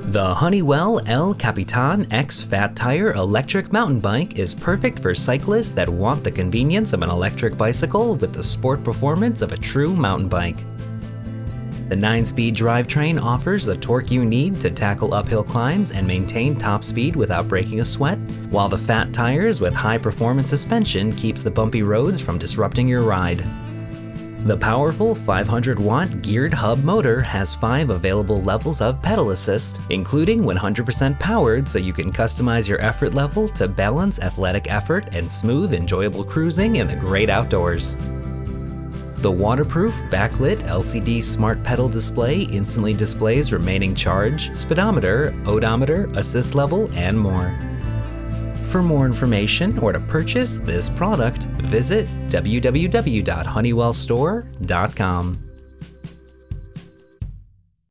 The Honeywell Capitan X Fat Tire electric mountain bike is perfect for cyclists that want the convenience of an electric bicycle with the sport performance of a true mountain bike. The 9-speed drivetrain offers the torque you need to tackle uphill climbs and maintain top speed without breaking a sweat, while the fat tires with high-performance suspension keeps the bumpy roads from disrupting your ride. The powerful 500-watt geared hub motor has 5 available levels of pedal assist, including 100% powered so you can customize your effort level to balance athletic effort and smooth, enjoyable cruising in the great outdoors. The waterproof Backlit Lcd smart pedal display instantly displays remaining charge, speedometer, odometer, assist level, and more. For more information or to purchase this product, visit www.honeywellstore.com.